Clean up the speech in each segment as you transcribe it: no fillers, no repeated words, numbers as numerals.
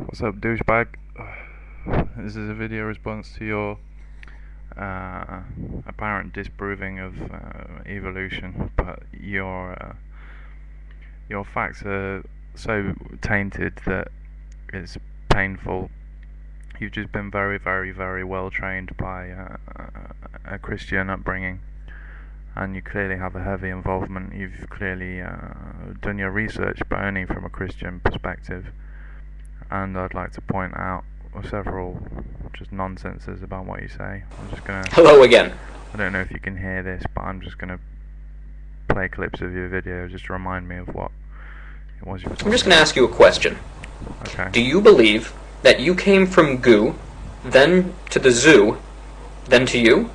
What's up, douchebag? This is a video response to your apparent disproving of evolution, but your facts are so tainted that it's painful. You've just been very, very, very well trained by a Christian upbringing, and you clearly have a heavy involvement. You've clearly done your research, but only from a Christian perspective. And I'd like to point out several just nonsenses about what you say. I'm just gonna. Hello again. I don't know if you can hear this, but I'm just gonna play clips of your video just to remind me of what it was you were talking I'm just going to about. ask you a question. Okay. Do you believe that you came from goo, then to the zoo, then to you?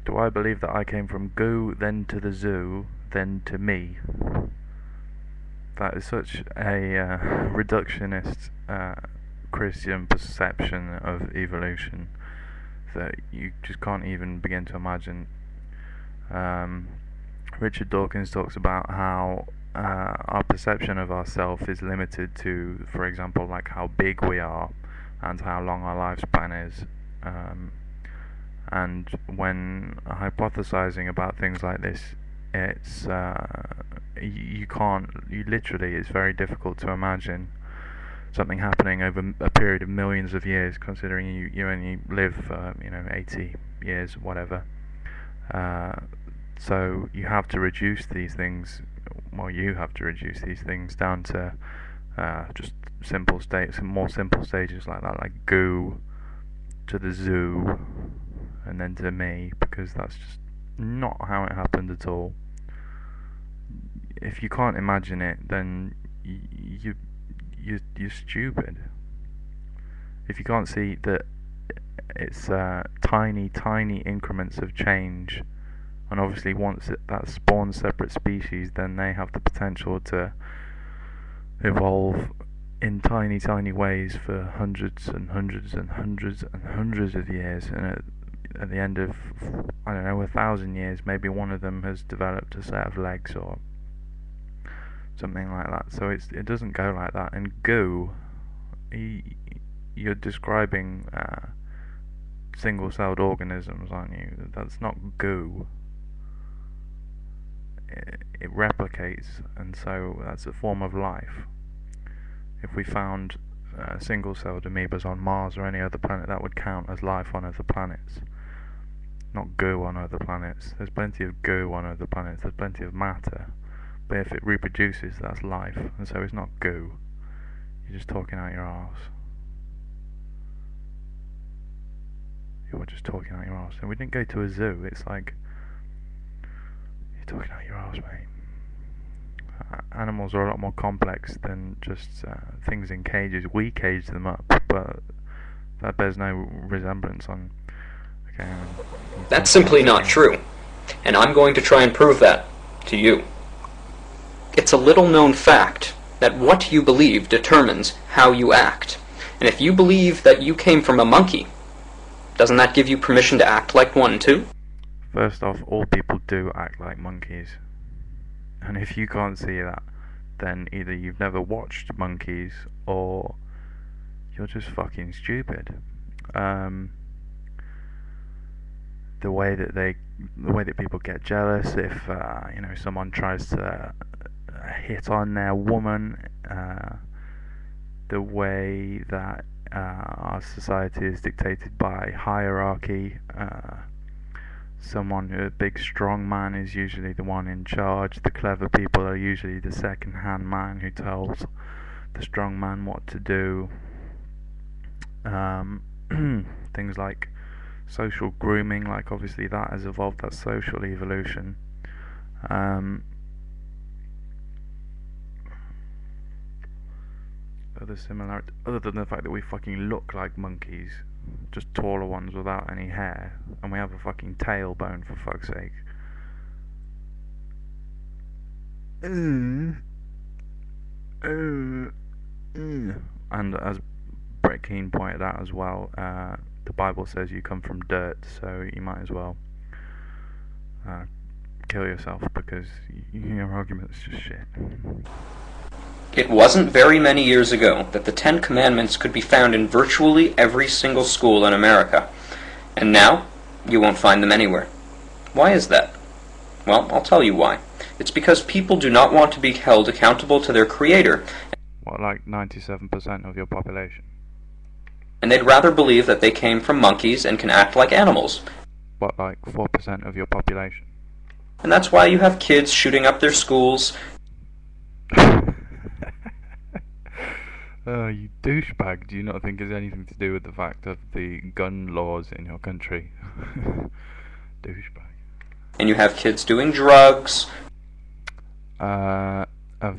Do I believe that I came from goo, then to the zoo, then to me? That is such a reductionist Christian perception of evolution that you just can't even begin to imagine. Richard Dawkins talks about how our perception of ourselves is limited to, for example, like how big we are and how long our lifespan is. And when hypothesizing about things like this, it's you literally, it's very difficult to imagine something happening over a period of millions of years, considering you only live 80 years, whatever. So you have to reduce these things. Well, you have to reduce these things down to just simple states, more simple stages like that, like goo to the zoo, and then to me, because that's just not how it happened at all. If you can't imagine it, then you're stupid. If you can't see that it's tiny, tiny increments of change, and obviously once that spawns separate species, then they have the potential to evolve in tiny, tiny ways for hundreds and hundreds and hundreds and hundreds of years, and at the end of, I don't know, 1,000 years, maybe one of them has developed a set of legs or something like that. So it doesn't go like that. And goo, you're describing single-celled organisms, aren't you? That's not goo. It replicates, and so that's a form of life. If we found single-celled amoebas on Mars or any other planet, that would count as life on other planets, not goo on other planets. There's plenty of goo on other planets, there's plenty of matter, but if it reproduces, that's life, and so it's not goo. You're just talking out your arse. You were just talking out your arse. And we didn't go to a zoo. It's like, you're talking out your arse, mate. Animals are a lot more complex than just things in cages. We cage them up, but that bears no resemblance on. Okay. That's simply not true, and I'm going to try and prove that to you. It's a little known fact that what you believe determines how you act. And if you believe that you came from a monkey, doesn't that give you permission to act like one too? First off, all people do act like monkeys. And if you can't see that, then either you've never watched monkeys or you're just fucking stupid. The way that people get jealous if someone tries to hit on their woman, the way that our society is dictated by hierarchy. A big strong man is usually the one in charge. The clever people are usually the second-hand man who tells the strong man what to do. Things like social grooming, like obviously that has evolved, that's social evolution. Other similarity, other than the fact that we fucking look like monkeys, just taller ones without any hair, and we have a fucking tailbone, for fuck's sake. And as Brett Keane pointed out as well, the Bible says you come from dirt, so you might as well kill yourself, because your argument's just shit. It wasn't very many years ago that the Ten Commandments could be found in virtually every single school in America. And now, you won't find them anywhere. Why is that? Well, I'll tell you why. It's because people do not want to be held accountable to their Creator. What, like 97% of your population? And they'd rather believe that they came from monkeys and can act like animals. What, like 4% of your population? And that's why you have kids shooting up their schools. Oh, you douchebag. Do you not think it's anything to do with the fact of the gun laws in your country? Douchebag. And you have kids doing drugs. Have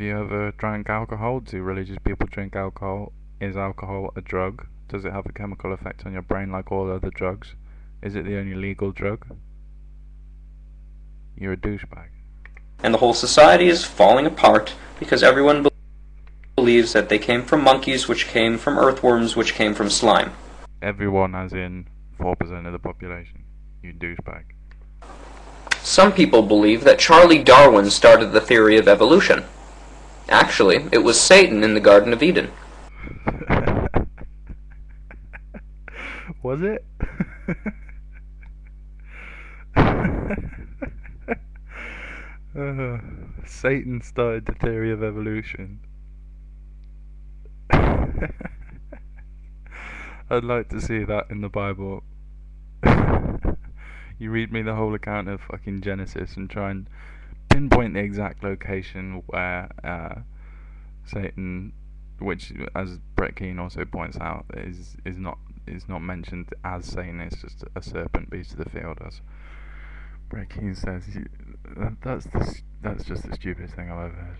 you ever drank alcohol? Do religious people drink alcohol? Is alcohol a drug? Does it have a chemical effect on your brain like all other drugs? Is it the only legal drug? You're a douchebag. And the whole society is falling apart because everyone believes that they came from monkeys, which came from earthworms, which came from slime. Everyone as in 4% of the population. You douchebag. Some people believe that Charles Darwin started the theory of evolution. Actually, it was Satan in the Garden of Eden. Was it? Satan started the theory of evolution. I'd like to see that in the Bible. You read me the whole account of fucking Genesis and try and pinpoint the exact location where Satan, which as Brett Keane also points out, is not mentioned as Satan. It's just a serpent beast of the field, as Brett Keane says. That's just the stupidest thing I've ever heard.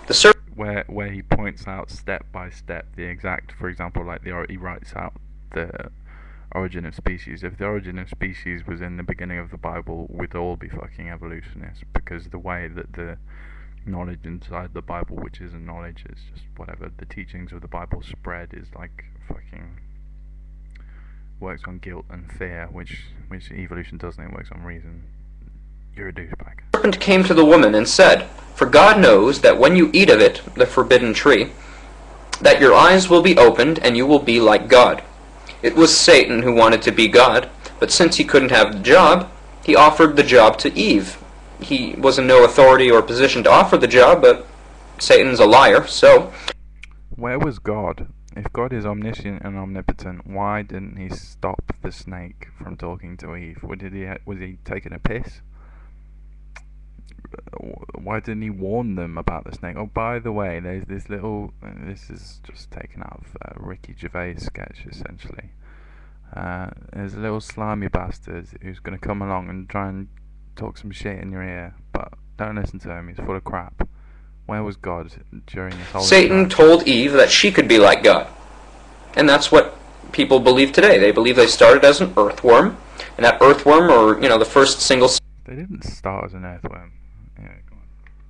The serpent, where he points out step by step the exact, for example, like he writes out the origin of species. If the origin of species was in the beginning of the Bible, we'd all be fucking evolutionists, because the way that the knowledge inside the Bible, which isn't knowledge, it's just whatever the teachings of the Bible spread, is like fucking works on guilt and fear, which evolution doesn't. It works on reason. You're a douchebag. The serpent came to the woman and said, "For God knows that when you eat of it, the forbidden tree, that your eyes will be opened and you will be like God." It was Satan who wanted to be God, but since he couldn't have the job, he offered the job to Eve. He was in no authority or position to offer the job, but Satan's a liar, so... Where was God? If God is omniscient and omnipotent, why didn't he stop the snake from talking to Eve? Was he taking a piss? Why didn't he warn them about the snake? Oh, by the way, there's this little... this is just taken out of a Ricky Gervais sketch, essentially. There's a little slimy bastard who's going to come along and try and talk some shit in your ear, but don't listen to him, he's full of crap. Where was God during this whole Satan told Eve that she could be like God. And that's what people believe today. They believe they started as an earthworm, and that earthworm, or, the first single... They didn't start as an earthworm. Yeah, go on.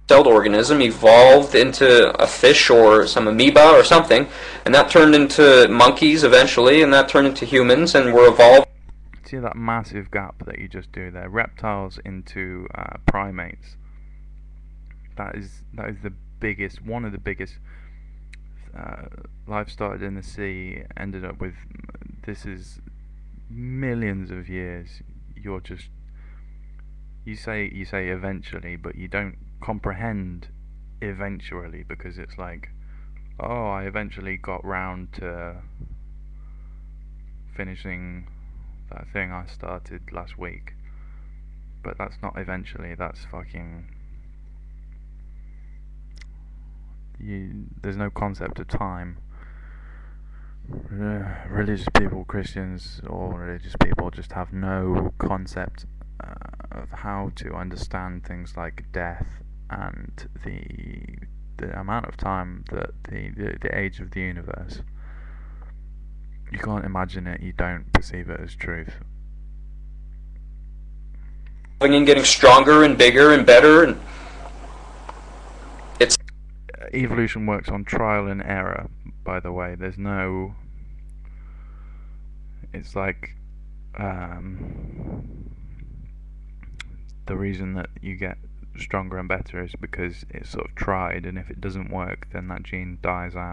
Celled organism evolved into a fish or some amoeba or something, and that turned into monkeys eventually, and that turned into humans, and were evolved. See that massive gap that you just do there? Reptiles into primates. That is the biggest, one of the biggest. Life started in the sea, ended up with. This is millions of years. You're just. You say eventually, but you don't comprehend eventually, because it's like, oh, I eventually got round to finishing that thing I started last week. But that's not eventually, that's fucking... there's no concept of time. Religious people, Christians or religious people, just have no concept of how to understand things like death and the amount of time that the age of the universe. You can't imagine it, you don't perceive it as truth. And getting stronger and bigger and better, and it's... Evolution works on trial and error, by the way. There's no... It's like... the reason that you get stronger and better is because it's sort of tried, and if it doesn't work, then that gene dies out.